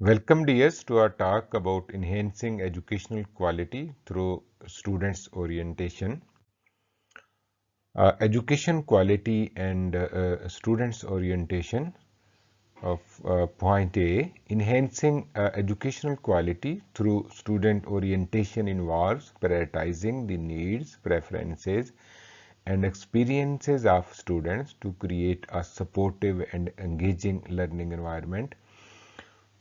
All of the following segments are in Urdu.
Welcome dears to our talk about enhancing educational quality through students orientation. Education quality and students orientation of point A. Enhancing educational quality through student orientation involves prioritizing the needs, preferences and experiences of students to create a supportive and engaging learning environment.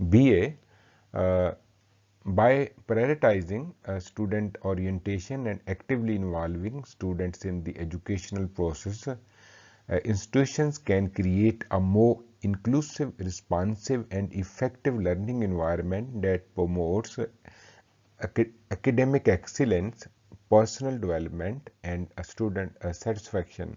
BA by prioritizing student orientation and actively involving students in the educational process, institutions can create a more inclusive, responsive, and effective learning environment that promotes academic excellence, personal development, and student satisfaction.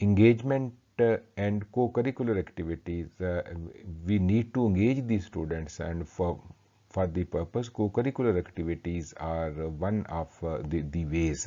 engagement and co-curricular activities. We need to engage the students, and for the purpose co-curricular activities are one of the ways.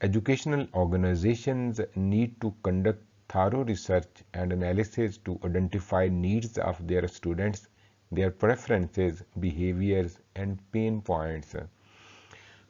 educational organizations need to conduct thorough research and analysis to identify needs of their students, their preferences, behaviors and pain points.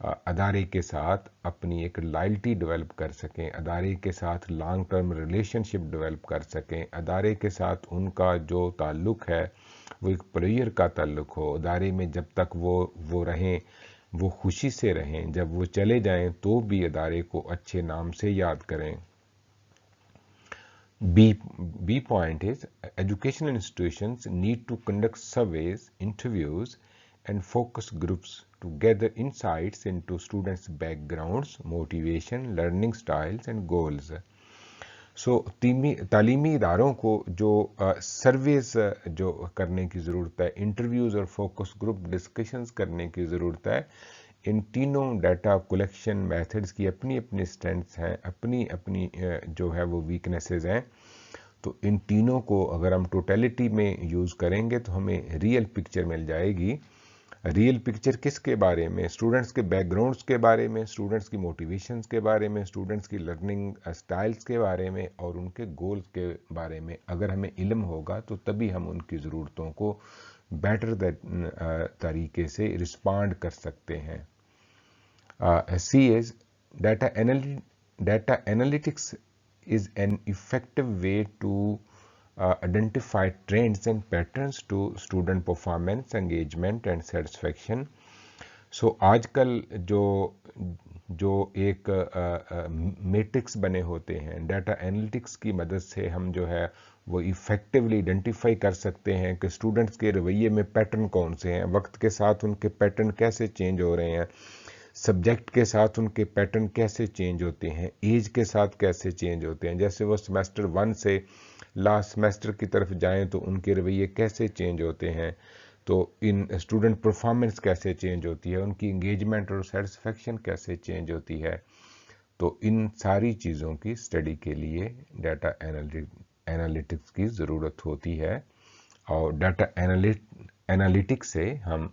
ادارے کے ساتھ اپنی ایک لائلٹی ڈیولپ کر سکیں، ادارے کے ساتھ لانگ ٹرم ریلیشن شپ ڈیولپ کر سکیں، ادارے کے ساتھ ان کا جو تعلق ہے وہ ایک پلیئر کا تعلق ہو، ادارے میں جب تک وہ رہیں وہ خوشی سے رہیں، جب وہ چلے جائیں تو بھی ادارے کو اچھے نام سے یاد کریں۔ B point is educational institutions need to conduct surveys, interviews, and focus groups to gather insights into students' backgrounds, motivation, learning styles, and goals. So تعلیمی اداروں کو جو سرویز جو کرنے کی ضرورت ہے، انٹرویوز اور فوکس گروپ ڈسکشنز کرنے کی ضرورت ہے۔ ان تینوں ڈیٹا کلیکشن میتھڈز کی اپنی اپنی اسٹرینتھس ہیں، اپنی اپنی جو ہے وہ ویکنیسز ہیں، تو ان تینوں کو اگر ہم ٹوٹیلٹی میں یوز کریں گے تو ہمیں ریئل پکچر مل جائے گی۔ ریئل پکچر کس کے بارے میں؟ اسٹوڈنٹس کے بیک گراؤنڈس کے بارے میں، اسٹوڈنٹس کی موٹیویشنز کے بارے میں، اسٹوڈنٹس کی لرننگ اسٹائلز کے بارے میں اور ان کے گولز کے بارے میں۔ اگر ہمیں علم ہوگا تو تبھی ہم ان کی ضرورتوں کو بیٹر طریقے سے رسپانڈ کر سکتے ہیں۔ C is data analytics is an effective way to identify trends and patterns to student performance, engagement and satisfaction. So آج کل جو ایک میٹرکس بنے ہوتے ہیں، ڈیٹا انالیٹکس کی مدد سے ہم جو ہے وہ ایفیکٹولی آئیڈینٹیفائی کر سکتے ہیں کہ اسٹوڈنٹس کے رویے میں پیٹرن کون سے ہیں، وقت کے ساتھ ان کے پیٹرن کیسے چینج ہو رہے ہیں، سبجیکٹ کے ساتھ ان کے پیٹرن کیسے چینج ہوتے ہیں، ایج کے ساتھ کیسے چینج ہوتے ہیں، جیسے وہ سیمیسٹر 1 سے لاسٹ سیمیسٹر کی طرف جائیں تو ان کے رویے کیسے چینج ہوتے ہیں، تو ان اسٹوڈنٹ پرفارمنس کیسے چینج ہوتی ہے، ان کی انگیجمنٹ اور سیٹسفیکشن کیسے چینج ہوتی ہے۔ تو ان ساری چیزوں کی اسٹڈی کے لیے ڈیٹا انالیٹکس کی ضرورت ہوتی ہے، اور ڈیٹا انالیٹکس سے ہم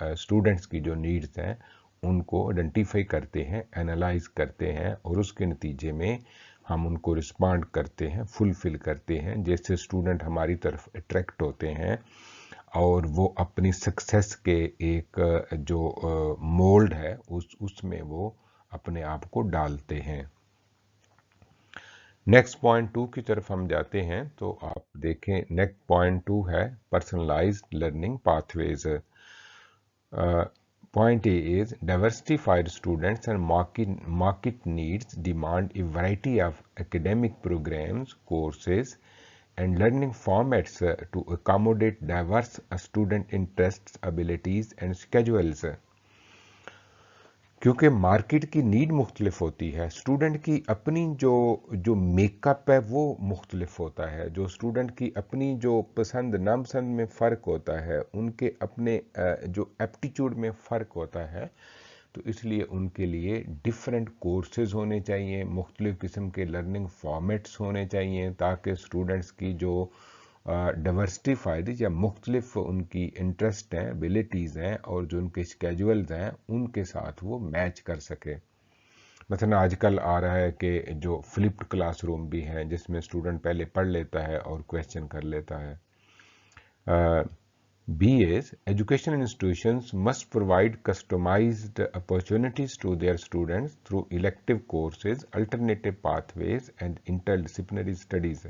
اسٹوڈنٹس کی جو نیڈز ہیں ان کو آئیڈینٹیفائی کرتے ہیں، انالائز کرتے ہیں، اور اس کے نتیجے میں ہم ان کو رسپانڈ کرتے ہیں، فلفل کرتے ہیں، جس سے اسٹوڈنٹ ہماری طرف اٹریکٹ ہوتے ہیں اور وہ اپنی سکسیس کے ایک جو مولڈ ہے اس میں وہ اپنے آپ کو ڈالتے ہیں۔ نیکسٹ پوائنٹ 2 کی طرف ہم جاتے ہیں، تو آپ دیکھیں نیکسٹ پوائنٹ 2 ہے personalized learning pathways. Point A is diversified students and market needs demand a variety of academic programs, courses, and learning formats to accommodate diverse student interests, abilities, and schedules. کیونکہ مارکیٹ کی نیڈ مختلف ہوتی ہے، اسٹوڈنٹ کی اپنی جو میک اپ ہے وہ مختلف ہوتا ہے، جو اسٹوڈنٹ کی اپنی جو پسند ناپسند میں فرق ہوتا ہے، ان کے اپنے جو ایپٹیچیوڈ میں فرق ہوتا ہے، تو اس لیے ان کے لیے ڈیفرنٹ کورسز ہونے چاہیے، مختلف قسم کے لرننگ فارمیٹس ہونے چاہیے، تاکہ اسٹوڈنٹس کی جو ڈائیورسٹیفائڈ یا مختلف ان کی انٹرسٹ ہیں، ابیلٹیز ہیں، اور جو ان کے اسکیجولز ہیں ان کے ساتھ وہ میچ کر سکے۔ مثلا آج کل آ رہا ہے کہ جو فلپڈ کلاس روم بھی ہیں، جس میں اسٹوڈنٹ پہلے پڑھ لیتا ہے اور کویسچن کر لیتا ہے۔ B is educational institutions must provide customized opportunities to their students through elective courses, alternative pathways and interdisciplinary studies.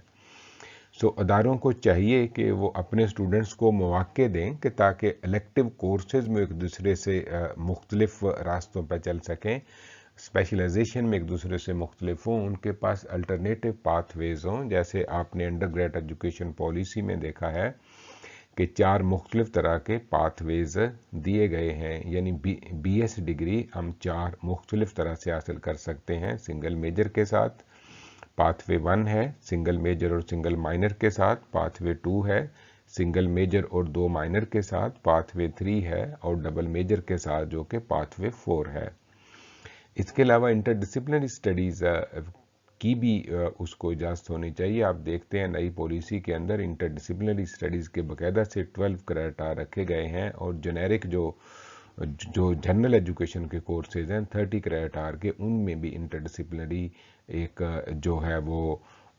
اداروں کو چاہیے کہ وہ اپنے اسٹوڈنٹس کو مواقع دیں کہ تاکہ الیکٹیو کورسز میں ایک دوسرے سے مختلف راستوں پہ چل سکیں، اسپیشلائزیشن میں ایک دوسرے سے مختلف ہوں، ان کے پاس الٹرنیٹیو پاتھ ویز ہوں۔ جیسے آپ نے انڈر گریڈ ایجوکیشن پالیسی میں دیکھا ہے کہ 4 مختلف طرح کے پاتھ ویز دیے گئے ہیں، یعنی بی ایس ڈگری ہم 4 مختلف طرح سے حاصل کر سکتے ہیں، سنگل میجر کے ساتھ، پاتھ وے 1 ہے سنگل میجر اور سنگل مائنر کے ساتھ، پاتھ وے 2 ہے سنگل میجر اور 2 مائنر کے ساتھ، پاتھ وے 3 ہے اور ڈبل میجر کے ساتھ جو کہ پاتھ وے 4 ہے۔ اس کے علاوہ انٹر ڈسپلنری اسٹڈیز کی بھی اس کو اجازت ہونی چاہیے۔ آپ دیکھتے ہیں نئی پالیسی کے اندر انٹر ڈسپلنری اسٹڈیز کے باقاعدہ سے 12 کریڈٹ رکھے گئے ہیں، اور جنیرک جو جنرل ایجوکیشن کے کورسز ہیں 30 کریڈٹ آر کے، ان میں بھی انٹر ڈسپلنری ایک جو ہے وہ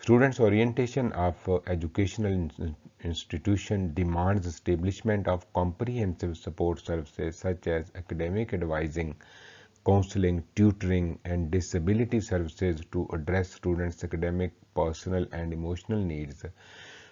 Students' orientation of educational institution demands establishment of comprehensive support services such as academic advising, counseling, tutoring, and disability services to address students' academic, personal, and emotional needs.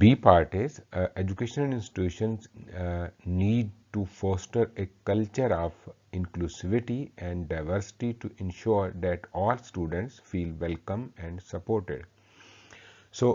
B part is educational institutions need to foster a culture of inclusivity and diversity to ensure that all students feel welcome and supported. So,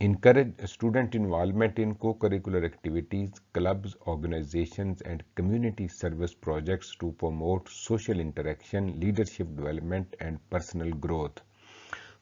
Encourage student involvement in co-curricular activities, clubs, organizations, and community service projects to promote social interaction, leadership development, and personal growth.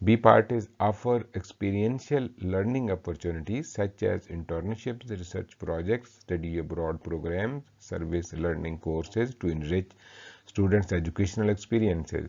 B part is offer experiential learning opportunities such as internships, research projects, study abroad programs, service learning courses to enrich students' educational experiences.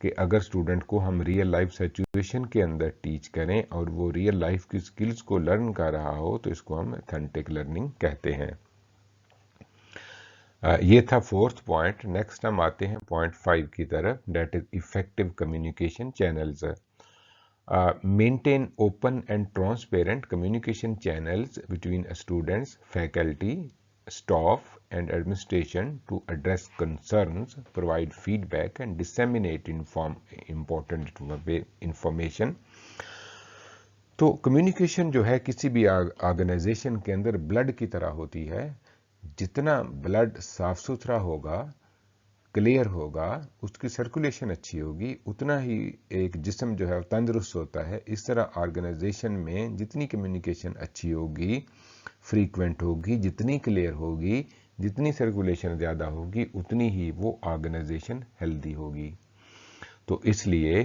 کہ اگر اسٹوڈنٹ کو ہم ریئل لائف سچویشن کے اندر ٹیچ کریں اور وہ ریئل لائف کی سکلز کو لرن کر رہا ہو تو اس کو ہم ایتھنٹک لرننگ کہتے ہیں۔ یہ تھا فورتھ پوائنٹ۔ نیکسٹ ہم آتے ہیں پوائنٹ 5 کی طرف، that is effective communication channels. Maintain open and transparent communication channels between students, faculty, staff and administration to address concerns, provide feedback and disseminate important information۔ تو کمیونیکیشن جو ہے کسی بھی آرگنائزیشن کے اندر بلڈ کی طرح ہوتی ہے۔ جتنا بلڈ صاف ستھرا ہوگا، کلیئر ہوگا، اس کی سرکولیشن اچھی ہوگی، اتنا ہی ایک جسم جو ہے تندرست ہوتا ہے۔ اس طرح آرگنائزیشن میں جتنی کمیونیکیشن اچھی ہوگی، فریکوینٹ ہوگی، جتنی کلیئر ہوگی، جتنی سرکولیشن زیادہ ہوگی، اتنی ہی وہ آرگنائزیشن ہیلدی ہوگی۔ تو اس لیے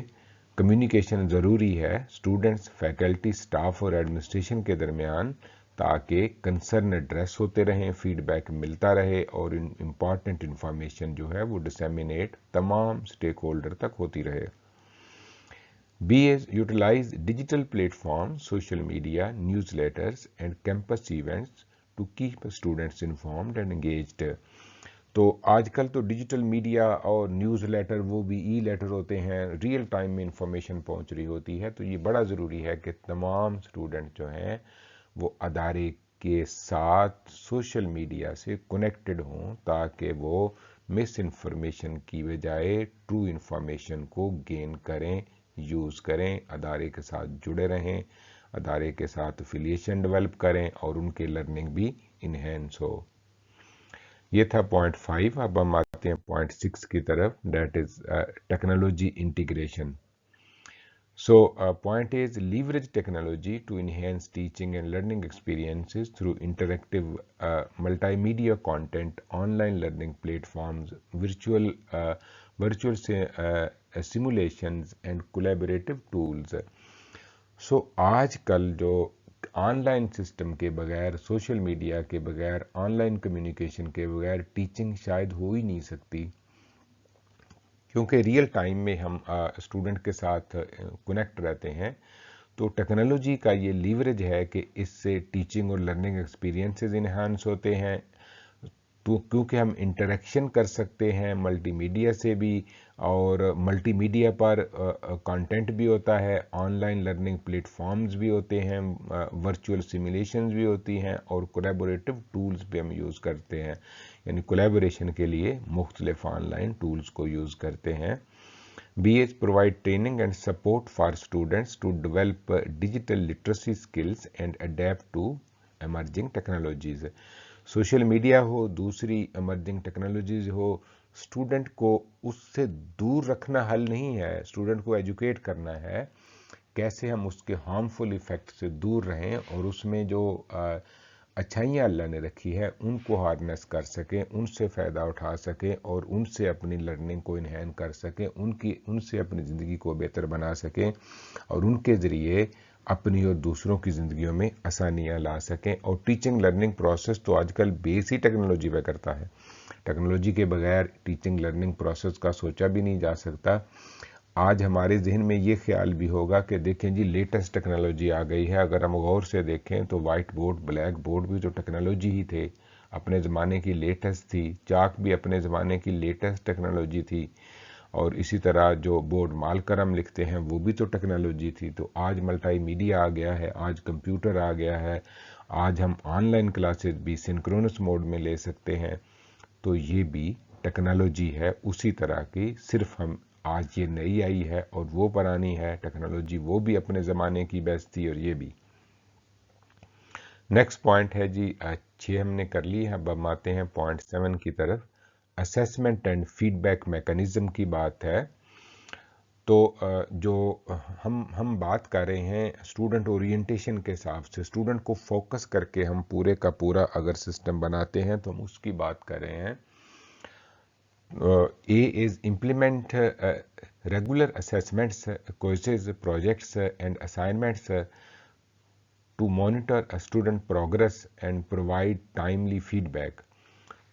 کمیونیکیشن ضروری ہے اسٹوڈنٹس، فیکلٹی، سٹاف اور ایڈمنسٹریشن کے درمیان، تاکہ کنسرن ایڈریس ہوتے رہیں، فیڈ بیک ملتا رہے اور امپورٹنٹ انفارمیشن جو ہے وہ ڈسیمینیٹ تمام سٹیک ہولڈر تک ہوتی رہے۔ B is utilize digital platforms, social media, newsletters and campus events to keep students informed and engaged۔ تو آج کل تو ڈیجیٹل میڈیا اور نیوز لیٹر، وہ بھی ای لیٹر ہوتے ہیں، ریئل ٹائم میں انفارمیشن پہنچ رہی ہوتی ہے۔ تو یہ بڑا ضروری ہے کہ تمام اسٹوڈنٹ جو ہیں وہ ادارے کے ساتھ سوشل میڈیا سے کنیکٹڈ ہوں، تاکہ وہ مس انفارمیشن کی بجائے ٹرو انفارمیشن کو گین کریں، یوز کریں، ادارے کے ساتھ جڑے رہیں، ادارے کے ساتھ افیلیشن ڈیولپ کریں اور ان کے لرننگ بھی انہینس ہو۔ یہ تھا پوائنٹ 5۔ اب ہم آتے ہیں پوائنٹ 6 کی طرف، that is technology integration. So point is leverage technology to enhance teaching and learning experiences through interactive multimedia content, online learning platforms, virtual simulations and collaborative tools۔ So آج کل جو آن لائن سسٹم کے بغیر، سوشل میڈیا کے بغیر، آن لائن کمیونیکیشن کے بغیر ٹیچنگ شاید ہو ہی نہیں سکتی، کیونکہ ریئل ٹائم میں ہم اسٹوڈنٹ کے ساتھ کنیکٹ رہتے ہیں۔ تو ٹیکنالوجی کا یہ لیوریج ہے کہ اس سے ٹیچنگ اور لرننگ ایکسپیرینسز انہانس ہوتے ہیں، تو کیونکہ ہم انٹریکشن کر سکتے ہیں ملٹی میڈیا سے بھی، اور ملٹی میڈیا پر کانٹینٹ بھی ہوتا ہے، online learning platforms بھی ہوتے ہیں، ورچوئل سیمولیشنز بھی ہوتی ہیں، اور کولیبوریٹو ٹولز بھی ہم یوز کرتے ہیں، یعنی کولیبوریشن کے لیے مختلف آن لائن ٹولز کو یوز کرتے ہیں۔ BS provide training and support for students to develop digital literacy skills and adapt to emerging technologies۔ Social media ہو، دوسری ایمرجنگ ٹیکنالوجیز ہو، اسٹوڈنٹ کو اس سے دور رکھنا حل نہیں ہے، اسٹوڈنٹ کو ایجوکیٹ کرنا ہے، کیسے ہم اس کے ہارمفل ایفیکٹ سے دور رہیں اور اس میں جو اچھائیاں اللہ نے رکھی ہے ان کو ہارنس کر سکیں، ان سے فائدہ اٹھا سکیں اور ان سے اپنی لرننگ کو انہین کر سکیں، ان سے اپنی زندگی کو بہتر بنا سکیں، اور ان کے ذریعے اپنی اور دوسروں کی زندگیوں میں آسانیاں لا سکیں۔ اور ٹیچنگ لرننگ پروسیس تو آج کل بیس ہی ٹیکنالوجی پہ کرتا ہے، ٹیکنالوجی کے بغیر ٹیچنگ لرننگ پروسیس کا سوچا بھی نہیں جا سکتا۔ آج ہمارے ذہن میں یہ خیال بھی ہوگا کہ دیکھیں جی لیٹسٹ ٹیکنالوجی آ گئی ہے، اگر ہم غور سے دیکھیں تو وائٹ بورڈ، بلیک بورڈ بھی تو ٹیکنالوجی ہی تھے، اپنے زمانے کی لیٹسٹ تھی، چاک بھی اپنے زمانے کی لیٹسٹ ٹیکنالوجی تھی، اور اسی طرح جو بورڈ مارکر ہم لکھتے ہیں وہ بھی تو ٹیکنالوجی تھی۔ تو آج ملٹی میڈیا آ گیا ہے، آج کمپیوٹر آ گیا ہے، آج ہم آن لائن کلاسز بھی سنکرونس موڈ میں لے سکتے ہیں، تو یہ بھی ٹیکنالوجی ہے اسی طرح کی، صرف ہم آج یہ نئی آئی ہے اور وہ پرانی ہے ٹیکنالوجی، وہ بھی اپنے زمانے کی بیسٹ تھی اور یہ بھی۔ نیکسٹ پوائنٹ ہے جی 6 ہم نے کر لی ہے، اب ہم آتے ہیں پوائنٹ 7 کی طرف، assessment and feedback mechanism کی بات ہے۔ تو جو ہم بات کر رہے ہیں اسٹوڈنٹ اورینٹیشن کے حساب سے، اسٹوڈنٹ کو فوکس کر کے ہم پورے کا پورا اگر سسٹم بناتے ہیں تو ہم اس کی بات کر رہے ہیں۔ A is implement regular assessments, quizzes, projects and assignments to monitor a student progress and provide timely feedback۔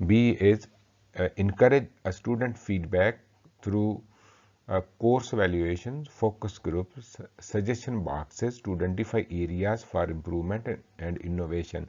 B is encourage a student feedback through course evaluations, focus groups, suggestion boxes to identify areas for improvement and innovation.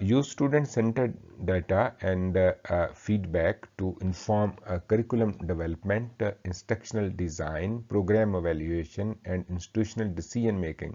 use student centered data and feedback to inform curriculum development, instructional design, program evaluation and institutional decision making.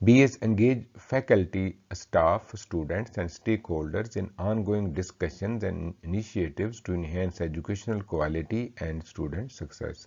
B is engage faculty, staff, students and stakeholders in ongoing discussions and initiatives to enhance educational quality and student success.